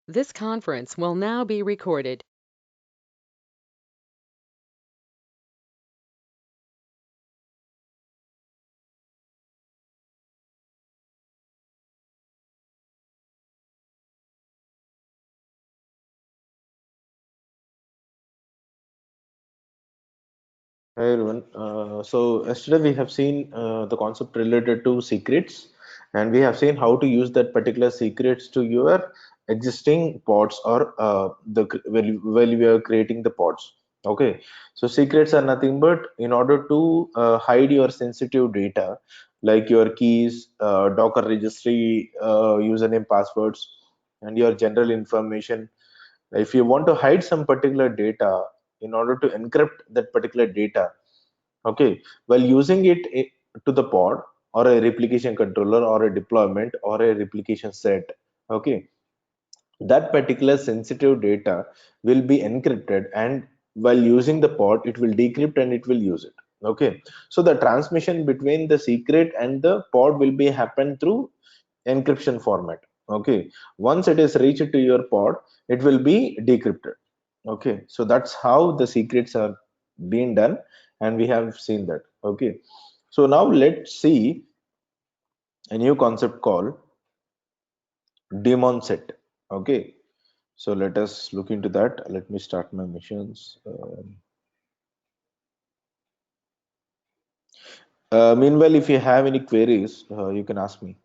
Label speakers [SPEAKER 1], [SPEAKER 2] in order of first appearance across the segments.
[SPEAKER 1] This conference will now be recorded.
[SPEAKER 2] Hi everyone. So yesterday we have seen the concept related to secrets, and we have seen how to use that particular secrets to your existing pods or while we are creating the pods. Okay. So secrets are nothing but in order to hide your sensitive data like your keys, Docker registry, username, passwords, and your general information. If you want to hide some particular data in order to encrypt that particular data, okay, while using it to the pod or a replication controller or a deployment or a replication set, okay, that particular sensitive data will be encrypted, and while using the pod it will decrypt and it will use it. Okay, so the transmission between the secret and the pod will be happen through encryption format. Okay, once it is reached to your pod, it will be decrypted. Okay, so that's how the secrets are being done, and we have seen that. Okay, so now let's see a new concept called daemon set. Okay, so let us look into that. Let me start my missions. Meanwhile, if you have any queries, you can ask me.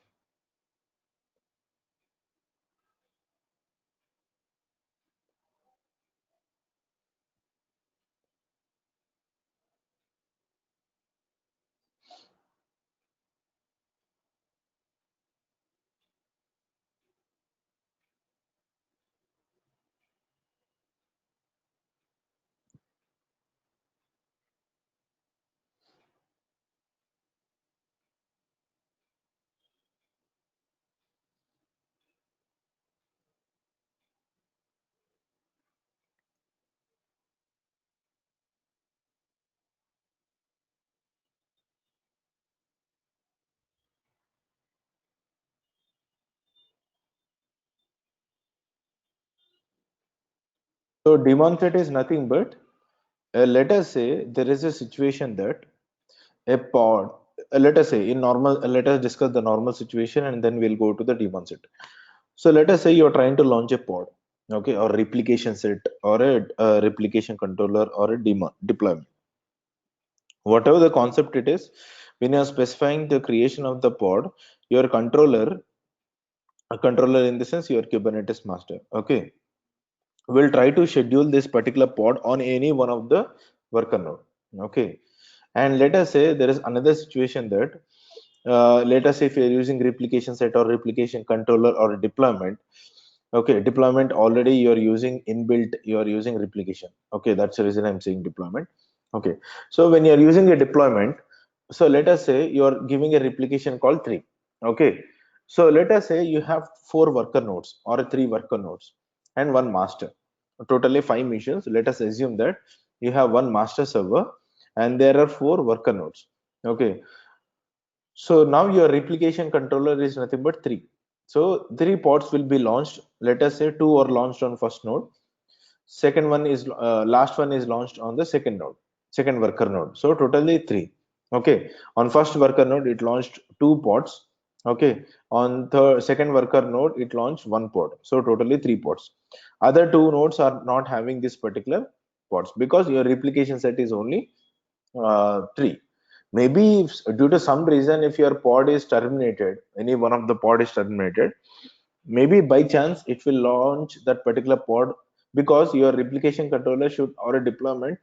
[SPEAKER 2] So daemon set is nothing but let us say there is a situation that a pod, let us say in normal, let us discuss the normal situation and then we'll go to the daemon set. So let us say you're trying to launch a pod, okay, or replication set or a replication controller or a daemon deployment. Whatever the concept it is, when you're specifying the creation of the pod, your controller, a controller in the sense your Kubernetes master, okay, will try to schedule this particular pod on any one of the worker node. Okay, and let us say there is another situation that let us say if you're using replication set or replication controller or deployment. Okay, deployment already you're using inbuilt, you're using replication. Okay, that's the reason I'm saying deployment. Okay, so when you're using a deployment, so let us say you're giving a replication called 3. Okay, so let us say you have 4 worker nodes or 3 worker nodes and one master, totally 5 missions. Let us assume that you have one master server and there are 4 worker nodes. Okay, so now your replication controller is nothing but 3. So 3 pods will be launched. Let us say 2 are launched on first node. Second one is last one is launched on the second node, second worker node. So totally 3. Okay. On first worker node, it launched 2 pods. Okay. On the second worker node, it launched 1 pod. So totally 3 pods. Other 2 nodes are not having this particular pods because your replication set is only 3. Maybe due to some reason, if your pod is terminated, any one of the pod is terminated, maybe by chance it will launch that particular pod because your replication controller should or a deployment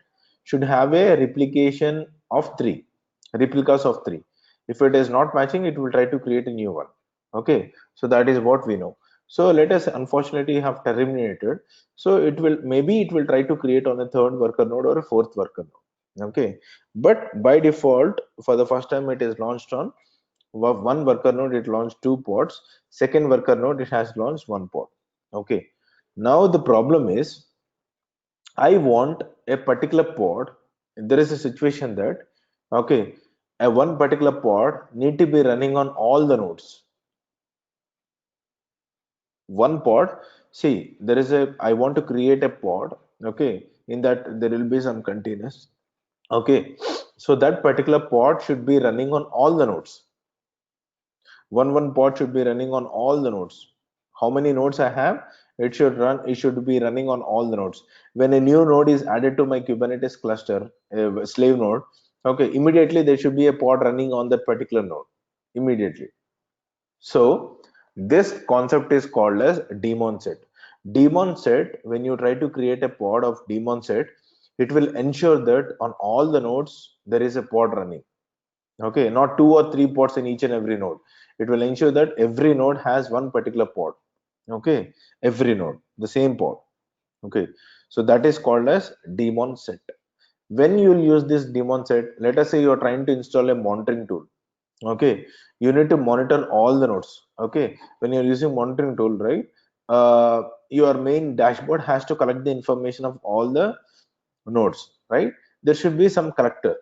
[SPEAKER 2] should have a replication of 3 replicas of 3. If it is not matching, it will try to create a new one. Okay, so that is what we know. So let us unfortunately have terminated, so it will maybe it will try to create on a third worker node or a fourth worker node. Okay, but by default for the first time it is launched on one worker node, it launched 2 pods. Second worker node, it has launched 1 pod. Okay, now the problem is I want a particular pod. There is a situation that, okay, a one particular pod need to be running on all the nodes. one pod. See, there is a, I want to create a pod. Okay, in that there will be some containers. Okay, so that particular pod should be running on all the nodes. One pod should be running on all the nodes. How many nodes I have? It should be running on all the nodes. When a new node is added to my Kubernetes cluster, a slave node, okay, immediately there should be a pod running on that particular node immediately. So this concept is called as daemon set. Daemon set, when you try to create a pod of daemon set, it will ensure that on all the nodes there is a pod running. Okay, not two or three pods in each and every node. It will ensure that every node has one particular pod. Okay, every node, the same pod. Okay, so that is called as daemon set. When you will use this daemon set, let us say you are trying to install a monitoring tool. Okay, you need to monitor all the nodes. Okay, when you're using monitoring tool, right, your main dashboard has to collect the information of all the nodes, right? There should be some collector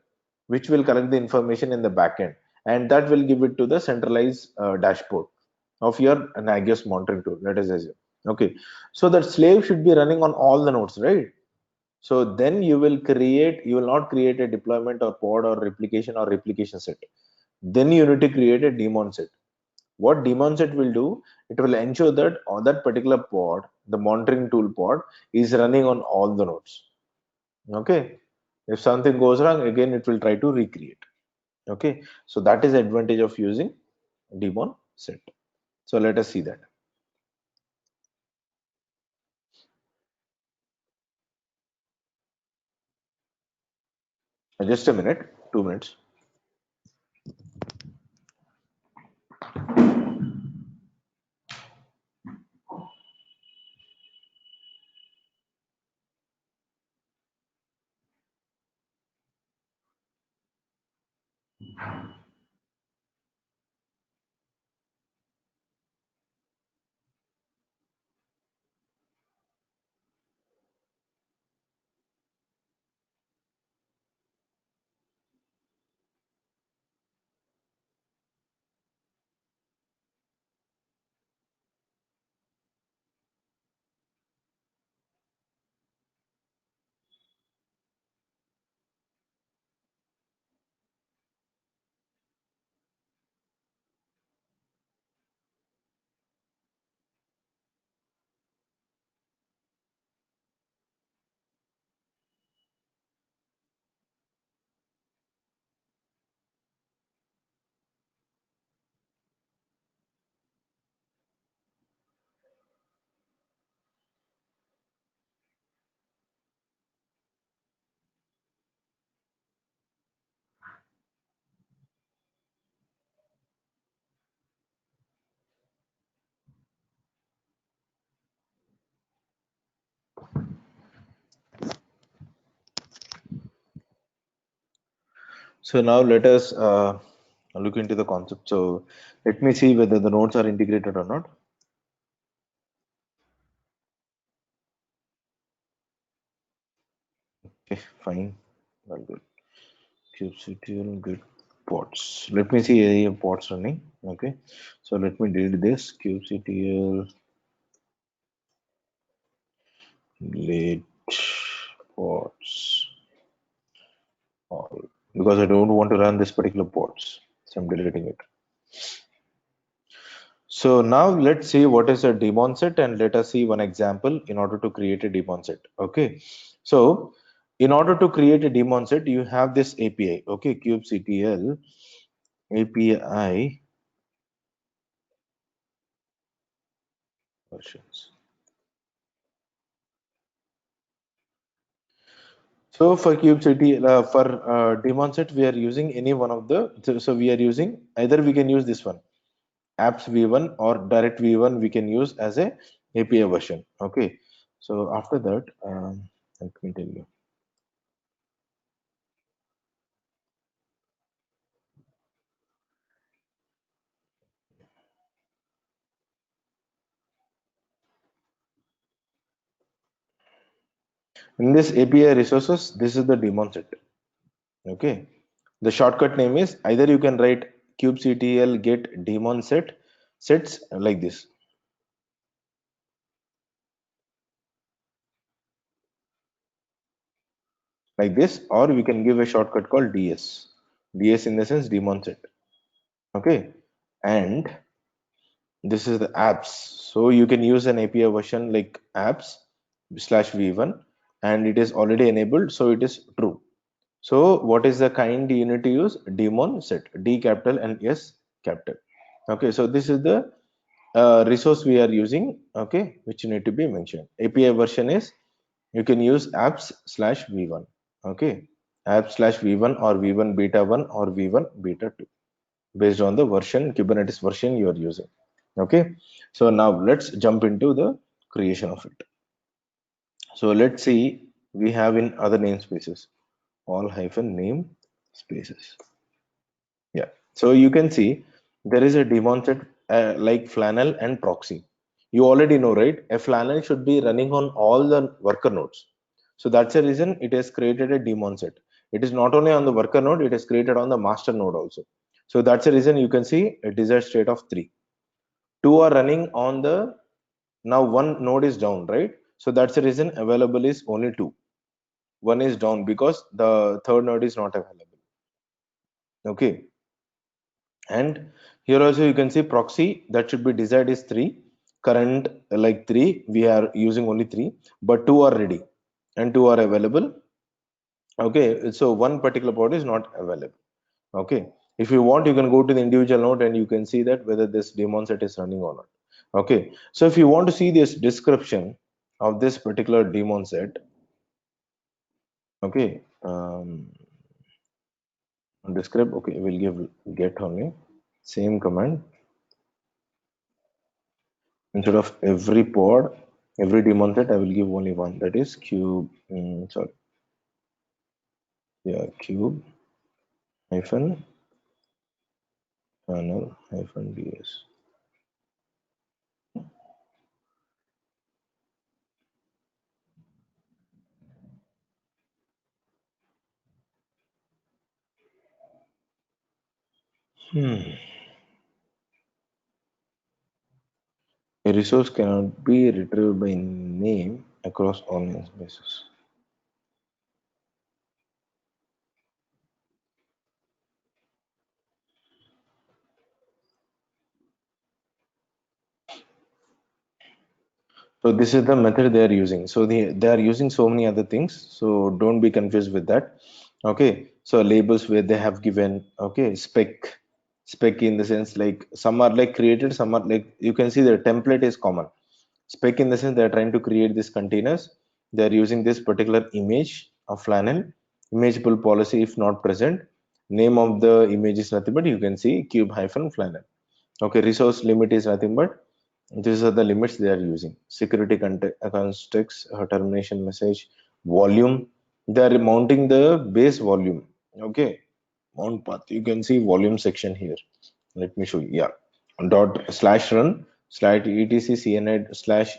[SPEAKER 2] which will collect the information in the backend, and that will give it to the centralized dashboard of your Nagios monitoring tool, let us assume. Okay, so that slave should be running on all the nodes, right? So then you will not create a deployment or pod or replication set. Then you need to create a daemon set. What daemon set will do, it will ensure that on that particular pod, the monitoring tool pod is running on all the nodes. Okay, if something goes wrong, again it will try to recreate. Okay, so that is the advantage of using daemon set. So let us see that. Just a minute, 2 minutes. So now let us look into the concept. So let me see whether the nodes are integrated or not. Okay, fine. Well, good. kubectl get pods. Let me see any pods running. Okay, so let me delete this kubectl late pods all, because I don't want to run this particular pods. So I'm deleting it. So now let's see what is a daemon set, and let us see one example in order to create a daemon set. Okay, so in order to create a daemon set, you have this API. Okay, kubectl API versions. So for kubectl for daemon set, we are using any one of the. So we are using, either we can use this one, apps v1, or direct v1 we can use as a API version. Okay, so after that, let me tell you. In this API resources, this is the daemon set. Okay, the shortcut name is, either you can write kubectl get daemon set sets like this. like this, or we can give a shortcut called DS. DS in the sense daemon set. Okay, and this is the apps. So you can use an API version like apps slash v1, and it is already enabled, so it is true. So what is the kind you need to use? Daemon set, D capital and S capital. Okay, so this is the resource we are using, okay, which need to be mentioned. API version is, you can use apps slash v1, okay, apps slash v1 or v1 beta 1 or v1 beta 2, based on the version, Kubernetes version you are using. Okay, so now let's jump into the creation of it. So let's see, we have in other namespaces all hyphen name spaces. Yeah, so you can see there is a daemon set like Flannel and proxy. You already know, right? A Flannel should be running on all the worker nodes. So that's the reason it has created a daemon set. It is not only on the worker node, it is created on the master node also. So that's the reason you can see a desired state of three. Two are running on the, now one node is down, right? So that's the reason available is only two. One is down because the third node is not available. Okay, and here also you can see proxy that should be desired is three, current like three, we are using only three, but two are ready and two are available. Okay, so one particular pod is not available. Okay, if you want, you can go to the individual node and you can see that whether this daemon set is running or not. Okay, so if you want to see this description of this particular daemon set, okay, describe, okay, we'll give get only, same command, instead of every pod, every daemon set, I will give only one, that is cube, sorry, yeah, cube hyphen panel hyphen ds. Hmm. A resource cannot be retrieved by name across all namespaces. So this is the method they are using. So they are using so many other things. So don't be confused with that. Okay. So labels where they have given, okay, spec in the sense like some are like created, some are like, you can see the template is common. Spec in the sense they are trying to create these containers. They are using this particular image of Flannel, image pull policy if not present. Name of the image is nothing but you can see cube hyphen Flannel. Okay, resource limit is nothing but these are the limits they are using. Security context, termination message, volume. They are mounting the base volume. Okay, mount path. You can see volume section here. Let me show you. Yeah, dot slash run slash etc cnid slash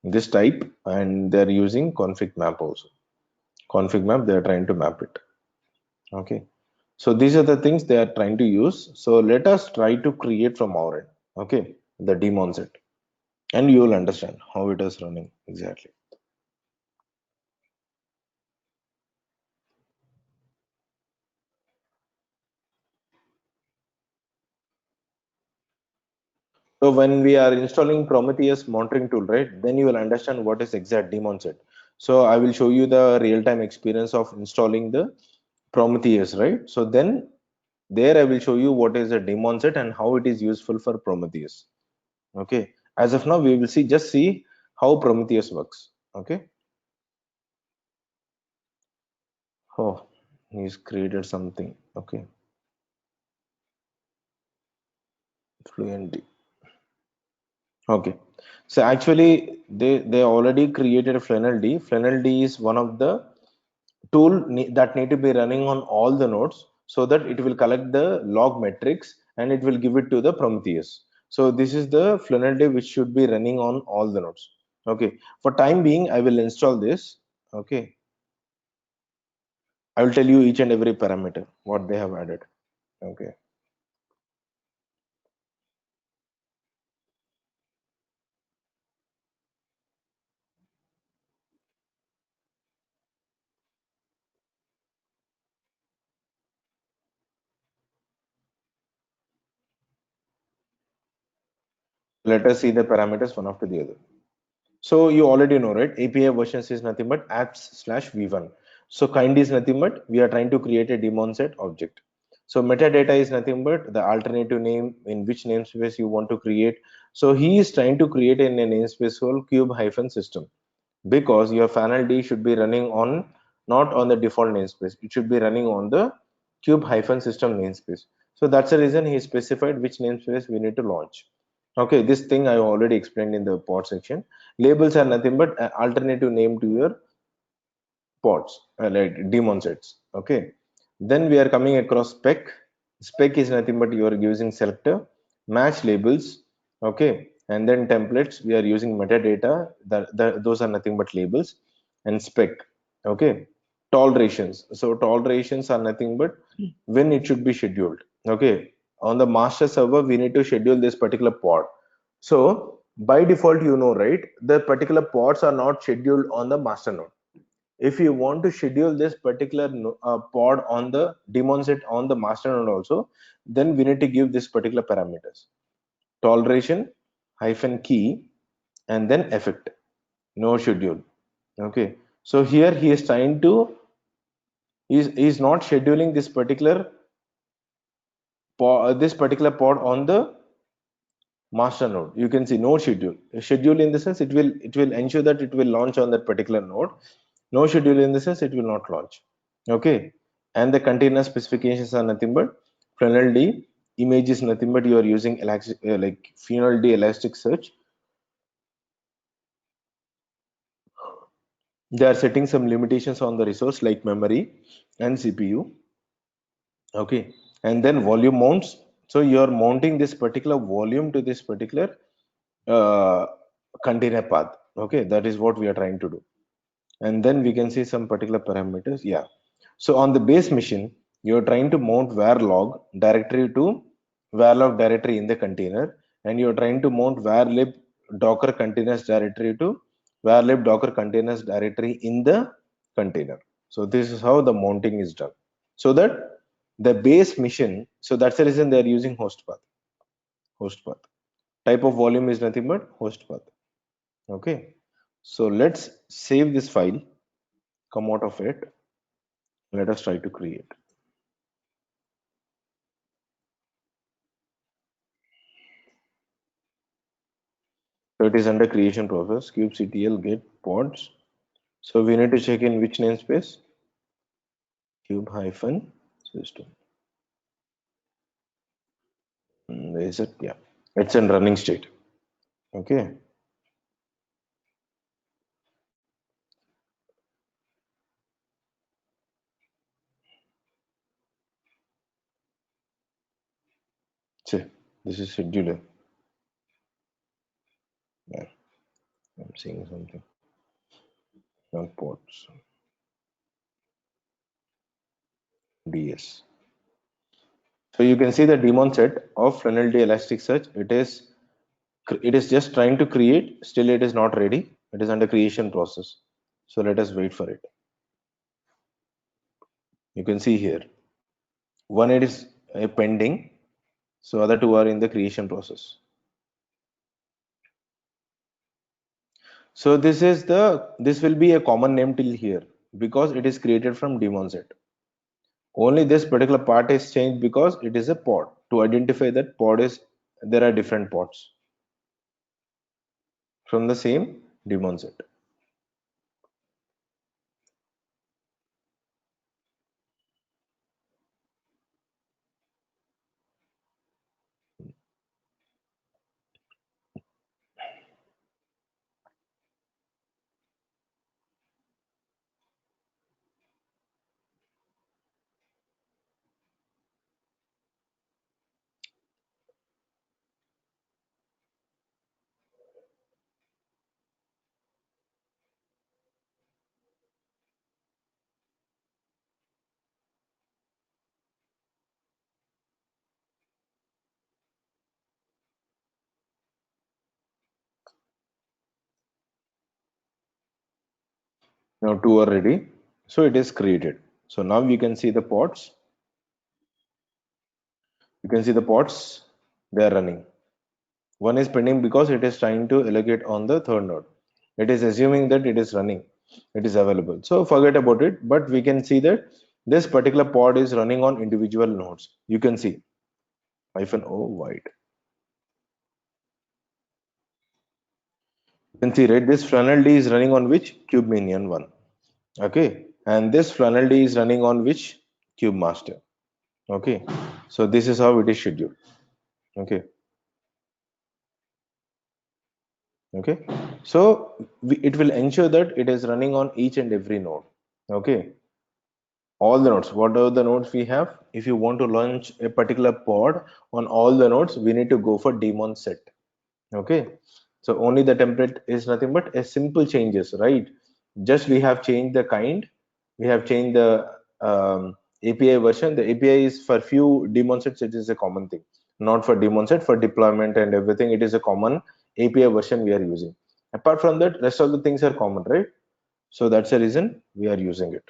[SPEAKER 2] this type, and they're using config map also. Config map. They are trying to map it. Okay. So these are the things they are trying to use. So let us try to create from our end. Okay, the daemon set, and you will understand how it is running exactly. So when we are installing Prometheus monitoring tool, right, then you will understand what is exact daemon set. So I will show you the real-time experience of installing the Prometheus, right? So then there I will show you what is a daemon set and how it is useful for Prometheus. Okay. As of now, we will see how Prometheus works. Okay. Oh, he's created something. Okay. Fluentd. Okay. So actually, they already created a Flannel D. Flannel D is one of the that need to be running on all the nodes so that it will collect the log metrics and it will give it to the Prometheus. So this is the Fluentd which should be running on all the nodes. Okay. For time being, I will install this. Okay. I will tell you each and every parameter what they have added. Okay. Let us see the parameters one after the other. So you already know, right? API versions is nothing but apps/v1. So kind is nothing but we are trying to create a daemon set object. So metadata is nothing but the alternative name in which namespace you want to create. So he is trying to create in a namespace called cube-system, because your fanld should be running on not on the default namespace. It should be running on the cube-system namespace. So that's the reason he specified which namespace we need to launch. Okay, this thing I already explained in the pod section. Labels are nothing but an alternative name to your pods, like daemon sets. Okay, then we are coming across spec. Spec is nothing but you are using selector, match labels. Okay, and then templates. We are using metadata. Those are nothing but labels and spec. Okay, tolerations. So tolerations are nothing but when it should be scheduled. Okay, on the master server we need to schedule this particular pod. So by default, you know, right, the particular pods are not scheduled on the master node. If you want to schedule this particular pod on the daemon set on the master node also, then we need to give this particular parameters: toleration hyphen key and then effect, no schedule. Okay, so here he is trying to, is not scheduling this particular pod on the master node. You can see no schedule. Schedule in the sense it will ensure that it will launch on that particular node. No schedule in the sense it will not launch. Okay, and the container specifications are nothing but funnel image is nothing but you are using elastic, like funnel Elasticsearch. They are setting some limitations on the resource like memory and CPU. Okay, and then volume mounts. So you are mounting this particular volume to this particular uh, container path. Okay, that is what we are trying to do. And then we can see some particular parameters. Yeah, so on the base machine you are trying to mount varlog directory to varlog directory in the container, and you are trying to mount varlib docker containers directory to varlib docker containers directory in the container. So this is how the mounting is done, so that the base machine, so that's the reason they are using host path. Type of volume is nothing but host path. Okay, so let's save this file, come out of it. Let us try to create. So it is under creation process, kubectl get pods. So we need to check in which namespace, cube-system. Where is it? Yeah, it's in running state. Okay. See, this is scheduler. Yeah, I'm seeing something. Not pods. DS. So you can see the daemon set of funnel Elasticsearch. It is just trying to create. Still, it is not ready. It is under creation process. So let us wait for it. You can see here, one it is pending. So other two are in the creation process. So this will be a common name till here because it is created from daemon set. Only this particular part is changed because it is a pod. To identify that pod is, there are different pods from the same daemon set. Now two are ready. So it is created. So now you can see the pods. You can see the pods, they are running. One is pending because it is trying to allocate on the third node. It is assuming that it is running, it is available. So forget about it, but we can see that this particular pod is running on individual nodes. You can see -o wide. You can see, right, this flannel D is running on which? Cube minion 1. Okay, and this flannel D is running on which? Cube master. Okay, so this is how it is scheduled. Okay, okay, so it will ensure that it is running on each and every node. Okay, all the nodes, whatever the nodes we have, if you want to launch a particular pod on all the nodes, we need to go for daemon set. Okay, so only the template is nothing but a simple changes, right? Just we have changed the kind, we have changed the API version. The API is for few daemon sets, it is a common thing, not for daemon set. For deployment and everything, it is a common API version we are using. Apart from that, rest of the things are common, right? So that's the reason we are using it.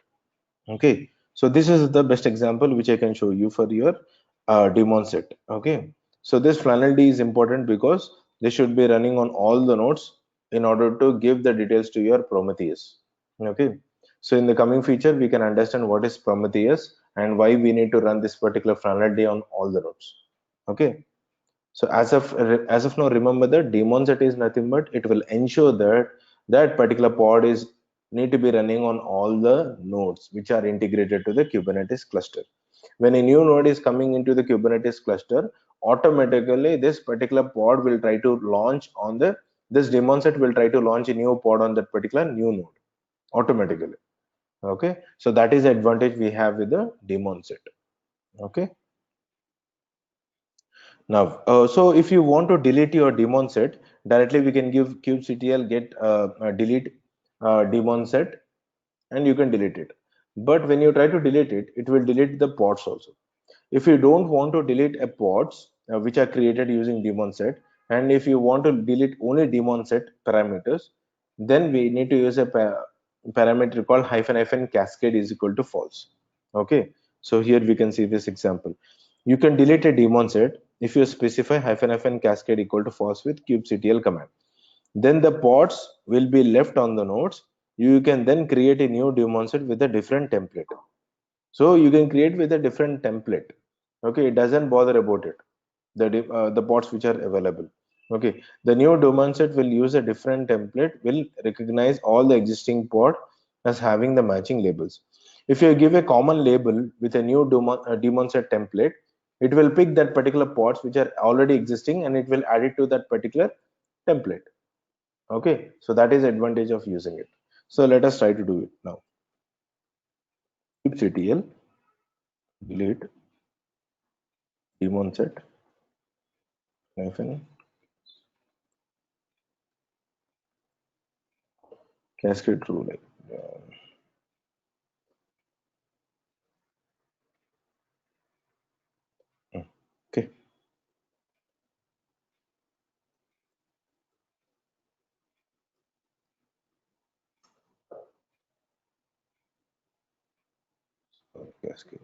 [SPEAKER 2] Okay, so this is the best example which I can show you for your daemon set. Okay, so this flannel D is important because they should be running on all the nodes in order to give the details to your Prometheus. Okay, so in the coming feature we can understand what is Prometheus and why we need to run this particular flannel D on all the nodes. Okay, so as of now, remember that daemon set is nothing but it will ensure that that particular pod is need to be running on all the nodes which are integrated to the Kubernetes cluster. When a new node is coming into the Kubernetes cluster, automatically this particular pod will try to launch on the this daemon set will try to launch a new pod on that particular new node automatically. Okay, so that is the advantage we have with the daemon set. Okay. Now, so if you want to delete your daemon set, directly we can give kubectl get delete daemon set and you can delete it. But when you try to delete it, it will delete the pods also. If you don't want to delete a pods which are created using daemon set, and if you want to delete only daemon set parameters, then we need to use a parameter called hyphen hyphen cascade is equal to false. Okay, so here we can see this example. You can delete a daemon set if you specify hyphen hyphen cascade equal to false with kubectl command. Then the pods will be left on the nodes. You can then create a new daemon set with a different template. So you can create with a different template. Okay, it doesn't bother about it. The pods which are available. Okay, the new daemon set will use a different template. Will recognize all the existing pod as having the matching labels. If you give a common label with a new daemon set template, it will pick that particular pods which are already existing and it will add it to that particular template. Okay, so that is the advantage of using it. So let us try to do it now. kubectl delete daemon set hyphen cascade rule. Okay, cascade,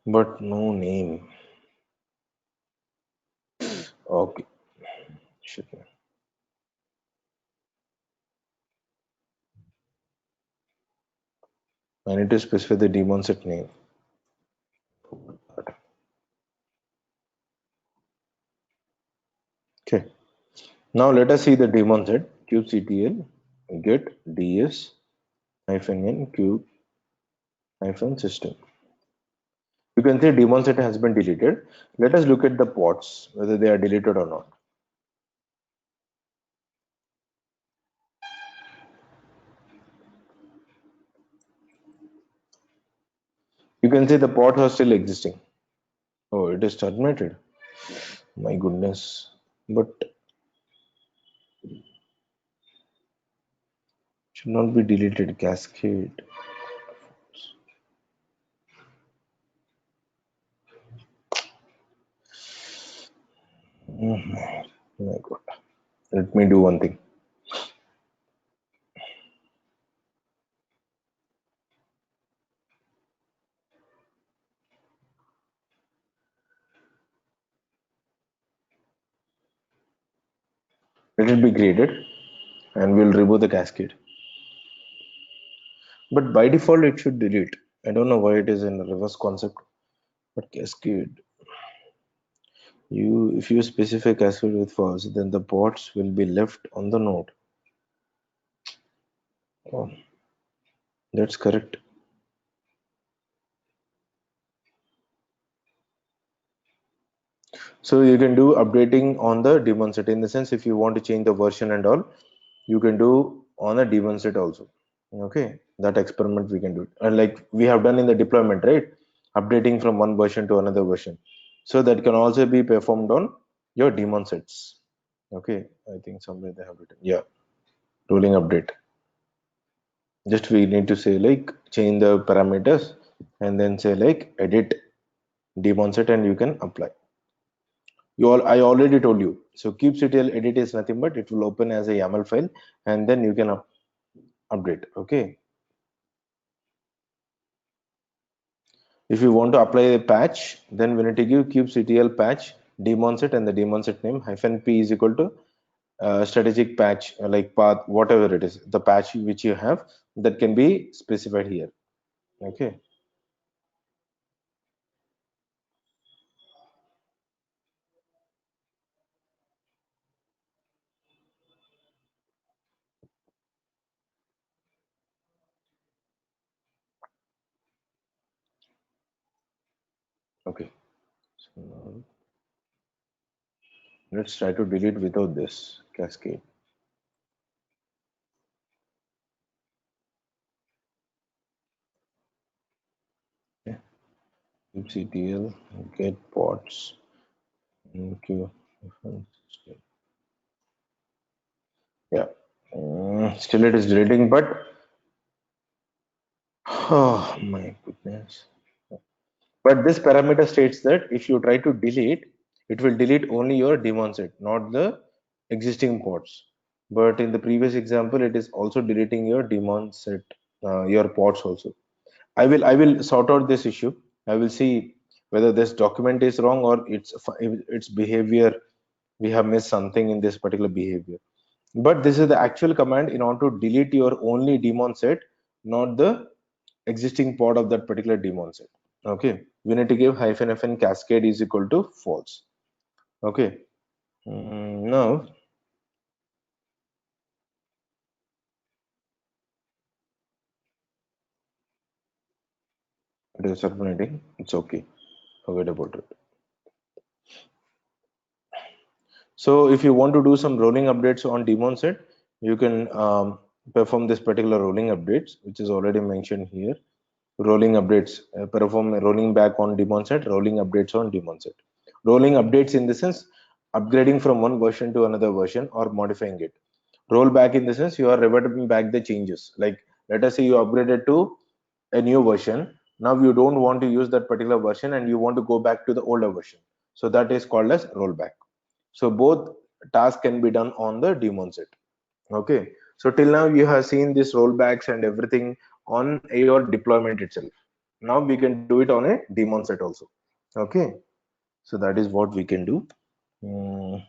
[SPEAKER 2] but no name. Okay, shit. I need to specify the daemon set name. Okay, now let us see the daemon set kubectl get ds hyphen n cube hyphen system. You can see daemon set has been deleted. Let us look at the pods whether they are deleted or not. You can see the pods are still existing. Oh, it is terminated. My goodness. But should not be deleted. Cascade. My God. Let me do one thing. Let it be graded and we'll remove the cascade. But by default, it should delete. I don't know why it is in a reverse concept, but cascade. If you specify cascade with false, then the pods will be left on the node. Oh, that's correct. So you can do updating on the daemon set, in the sense if you want to change the version and all, you can do on a daemon set also. Okay, that experiment we can do. And like we have done in the deployment, right? Updating from one version to another version. So that can also be performed on your daemon sets. Okay, I think somewhere they have written. Yeah, rolling update. Just we need to say like change the parameters and then say like edit daemon set and you can apply. I already told you. So kubectl edit is nothing but it will open as a YAML file and then you can update. Okay. If you want to apply a patch, then we need to give kubectl patch daemon set and the daemon set name -p is equal to strategic patch like path, whatever it is, the patch which you have that can be specified here. Okay. Okay. So now let's try to delete without this cascade. Okay. kubectl get pods. Okay. Yeah. Still it is deleting, but oh my goodness. But this parameter states that if you try to delete, it will delete only your daemon set, not the existing pods. But in the previous example, it is also deleting your daemon set, your pods also. I will sort out this issue. I will see whether this document is wrong or its behavior. We have missed something in this particular behavior. But this is the actual command in order to delete your only daemon set, not the existing pod of that particular daemon set. Okay, we need to give -fn cascade is equal to false. Okay, now it is terminating. It's okay. Forget about it. So if you want to do some rolling updates on daemon set, you can perform this particular rolling updates, which is already mentioned here. Rolling updates, perform rolling back on daemon set, rolling updates on daemon set. Rolling updates in the sense upgrading from one version to another version or modifying it. Roll back in the sense you are reverting back the changes. Like let us say you upgraded to a new version. Now you don't want to use that particular version and you want to go back to the older version. So that is called as rollback. So both tasks can be done on the daemon set. Okay. So till now you have seen this rollbacks and everything on your deployment itself. Now we can do it on a daemon set also. Okay. So that is what we can do. Mm,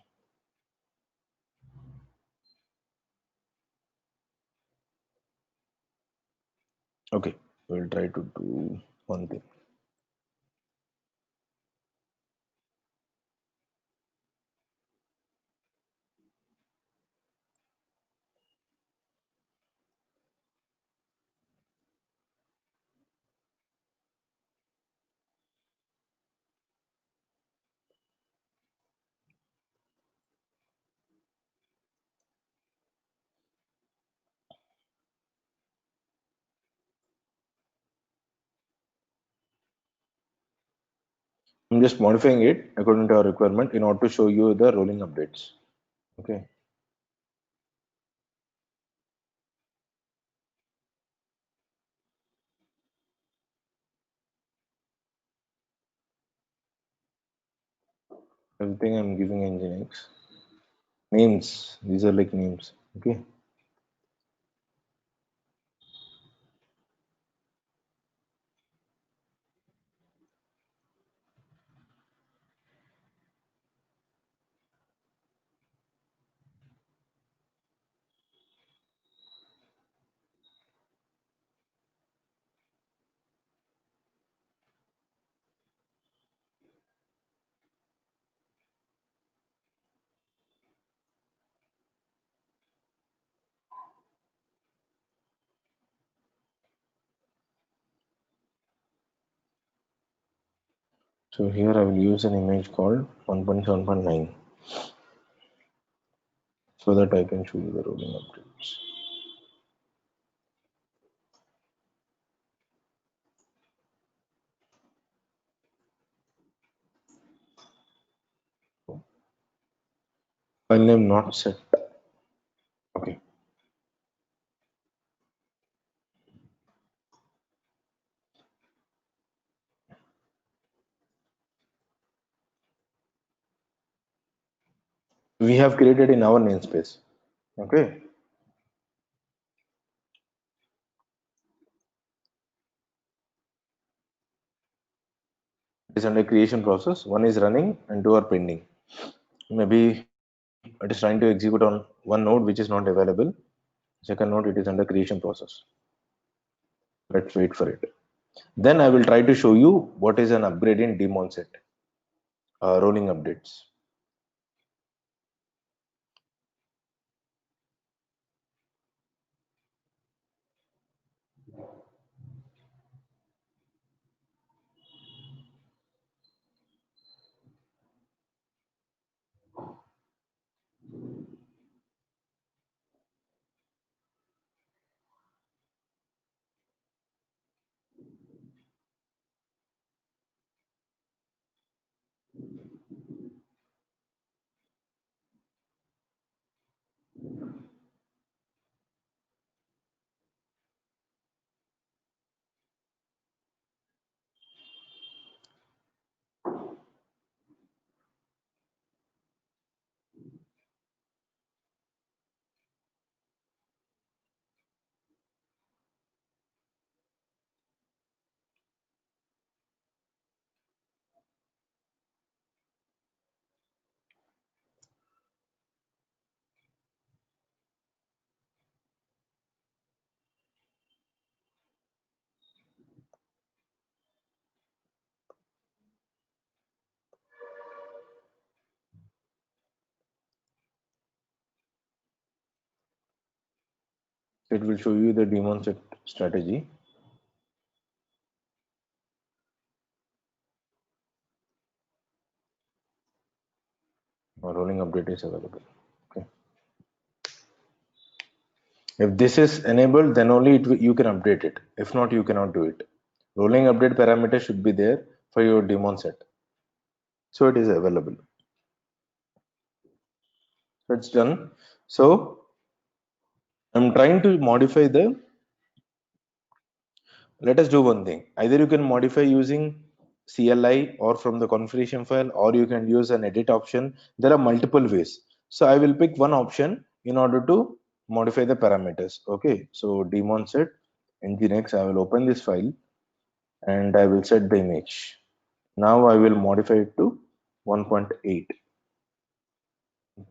[SPEAKER 2] okay. We'll try to do one thing. I'm just modifying it according to our requirement in order to show you the rolling updates. Okay. Everything I'm giving Nginx. Names. These are like names. Okay. So here I will use an image called 1.7.9 so that I can show you the rolling updates. File name not set. Okay. We have created in our namespace. Okay. It is under creation process. One is running and two are pending. Maybe it is trying to execute on one node which is not available. Second node, it is under creation process. Let's wait for it. Then I will try to show you what is an upgrade in daemon set, rolling updates. It will show you the daemon set strategy. Rolling update is available. Okay. If this is enabled, then only you can update it. If not, you cannot do it. Rolling update parameter should be there for your daemon set. So it is available. So it's done. So I'm trying to modify the, let us do one thing. Either you can modify using CLI or from the configuration file, or you can use an edit option. There are multiple ways. So I will pick one option in order to modify the parameters. Okay. So daemon set nginx, I will open this file and I will set the image. Now I will modify it to 1.8,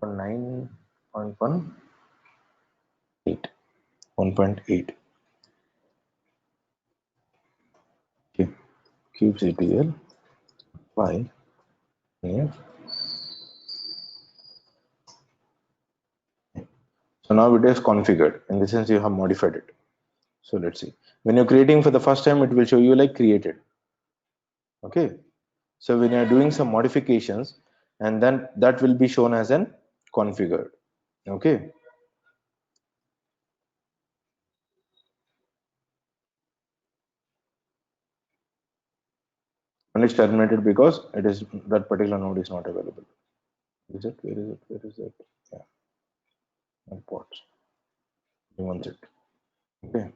[SPEAKER 2] 1.9.1, 1.8. Okay. kubectl file name. So now it is configured. In the sense you have modified it. So let's see. When you're creating for the first time, it will show you like created. Okay. So when you're doing some modifications, and then that will be shown as an configured. Okay. And it's terminated because it is that particular node is not available. Is it? Where is it? Where is it? Yeah. Imports. You want it. Okay.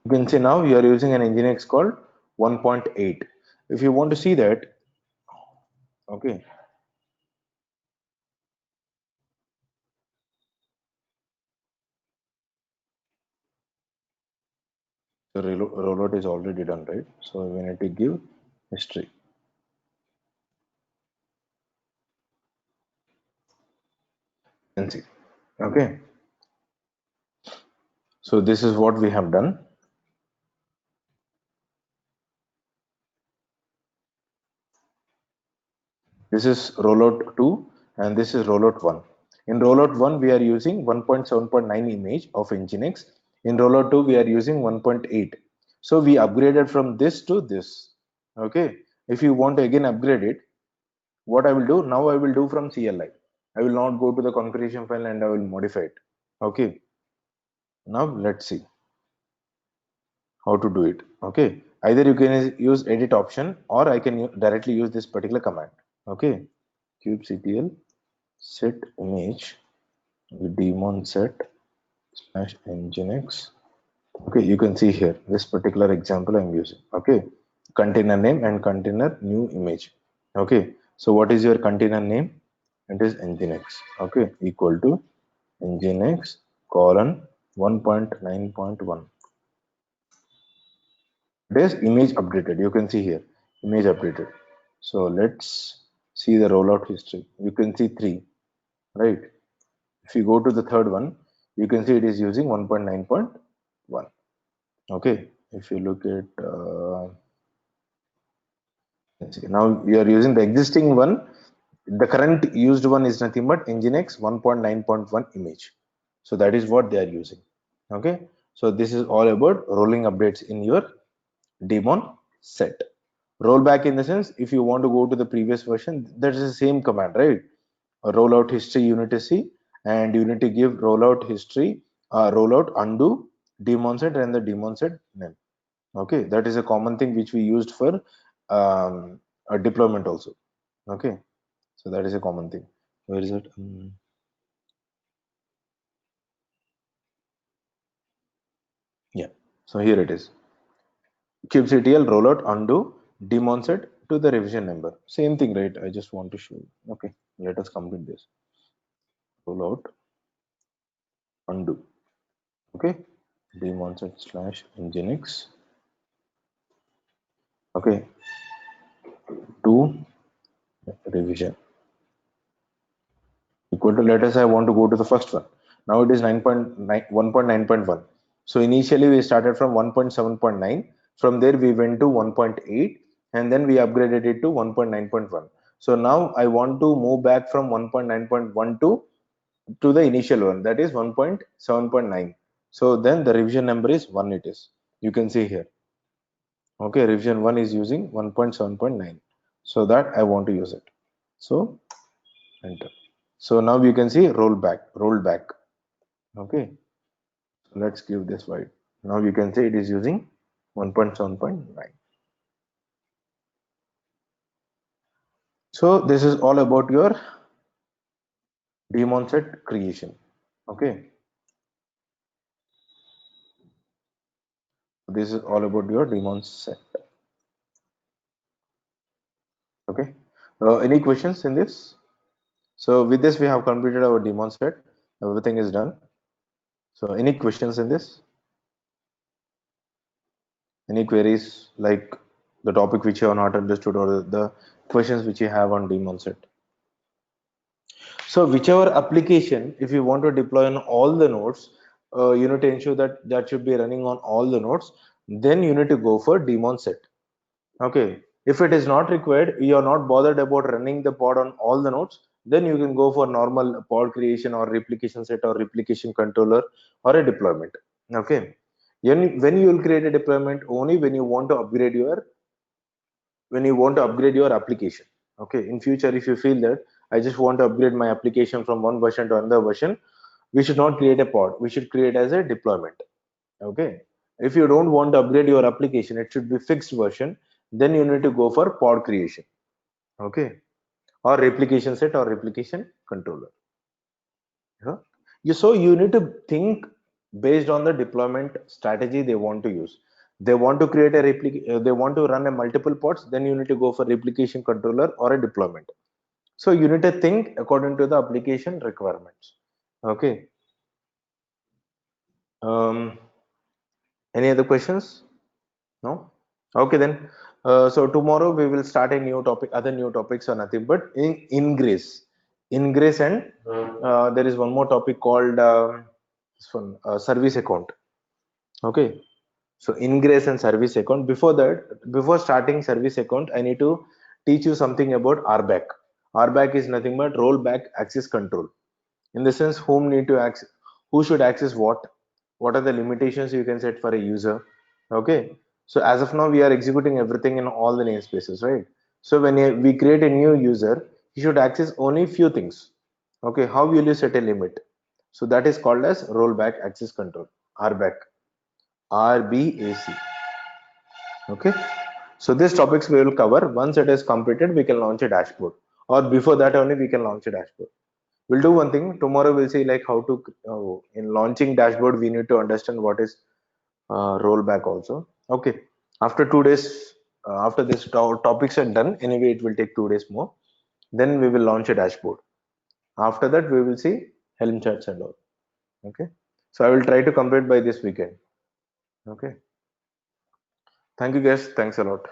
[SPEAKER 2] You can see now you are using an Nginx called 1.8. If you want to see that, okay, the rollout is already done, right? So we need to give history. And see. Okay. So this is what we have done. This is rollout 2 and this is rollout 1. In rollout 1, we are using 1.7.9 image of Nginx. In rollout 2 we are using 1.8. So we upgraded from this to this. Okay, if you want to again upgrade it, what I will do now, I will do from CLI. I will not go to the configuration file and I will modify it. Okay, now let's see how to do it. Okay, either you can use edit option or I can directly use this particular command. Okay, kubectl set image daemon set slash nginx. Okay, you can see here this particular example I'm using. Okay, container name and container new image. Okay, so what is your container name? It is nginx. Okay, equal to nginx colon 1.9.1. There's image updated. You can see here image updated. So let's see the rollout history. You can see three, right? If you go to the third one, you can see it is using 1.9.1. Okay, if you look at let's see, now we are using the existing one. The current used one is nothing but nginx 1.9.1 image. So that is what they are using. Okay, so this is all about rolling updates in your daemon set. Rollback in the sense, if you want to go to the previous version, that is the same command, right? Rollout history you need to see, and you need to give rollout history, rollout undo daemon set and the daemon set name. Okay, that is a common thing which we used for a deployment also. Okay, so that is a common thing. Where is it? Yeah, so here it is. kubectl rollout undo daemon set to the revision number. Same thing, right? I just want to show you. Okay, let us complete this. Rollout undo. Okay, daemon set slash nginx. Okay, to revision equal to, let us I want to go to the first one. Now it is 9.9 1.9.1. So initially we started from 1.7.9. From there we went to 1.8 and then we upgraded it to 1.9.1. So now I want to move back from 1.9.1 to the initial one, that is 1.7.9. So then the revision number is 1 it is. You can see here. Okay, revision 1 is using 1.7.9. So that I want to use it. So enter. So now you can see roll back. Okay, so let's give this wide. Now you can see it is using 1.7.9. So this is all about your daemon set creation. Okay, this is all about your daemon set. Okay, any questions in this? So with this we have completed our daemon set. Everything is done. So any questions in this? Any queries like the topic which you have not understood or the questions which you have on daemon set? So whichever application, if you want to deploy on all the nodes, you need to ensure that that should be running on all the nodes. Then you need to go for daemon set. Okay. If it is not required, you are not bothered about running the pod on all the nodes, then you can go for normal pod creation or replication set or replication controller or a deployment. Okay. When you will create a deployment only when you want to upgrade your application. Okay, in future if you feel that I just want to upgrade my application from one version to another version, we should not create a pod, we should create as a deployment. Okay, if you don't want to upgrade your application, it should be fixed version, then you need to go for pod creation. Okay, or replication set or replication controller. Yeah. So you need to think based on the deployment strategy they want to use. They want to create a they want to run a multiple pods, then you need to go for replication controller or a deployment. So you need to think according to the application requirements. Okay. Um, any other questions? No? Okay then. So tomorrow we will start a new topic. Other new topics are nothing but in ingress. Ingress and there is one more topic called this one, service account. Okay. So ingress and service account. Before that, before starting service account, I need to teach you something about RBAC. RBAC is nothing but rollback access control. In the sense, who should access what. what are the limitations you can set for a user. Okay, so as of now we are executing everything in all the namespaces, right? So when we create a new user, he should access only few things. Okay, how will you set a limit? So that is called as rollback access control, RBAC. RBAC. Okay, so these topics we will cover. Once it is completed, we can launch a dashboard, or before that only we can launch a dashboard. We'll do one thing tomorrow. We'll see like how to in launching dashboard we need to understand what is rollback also. Okay, after 2 days, after this topics are done, anyway it will take 2 days more. Then we will launch a dashboard. After that we will see Helm charts and all. Okay, so I will try to complete by this weekend. Okay, thank you guys. Thanks a lot.